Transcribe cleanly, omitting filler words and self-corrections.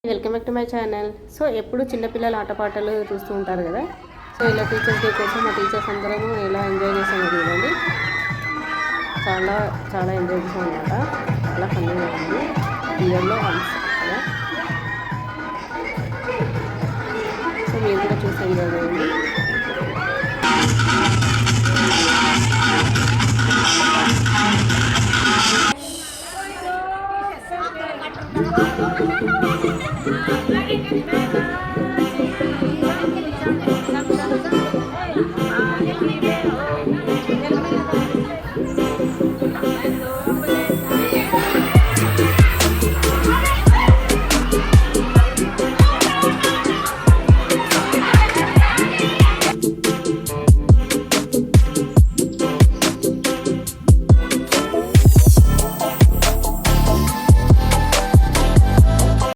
Welcome back to my channel. So ఎప్పుడు చిన్నపిల్లల ఆటపాటలు చూస్తూ ఉంటారు కదా. సో ఇలా టీచర్స్ డే కోసం మా టీచర్స్ అందరము ఎలా ఎంజాయ్ చేసామో చూడండి. చాలా చాలా ఎంజాయ్ చేసాం అనమాట. చాలా ఫన్నీగా ఉంది. ఇయర్లో వన్స్ కదా. సో మీరు కూడా చూసి ఎంజాయ్ చేయండి.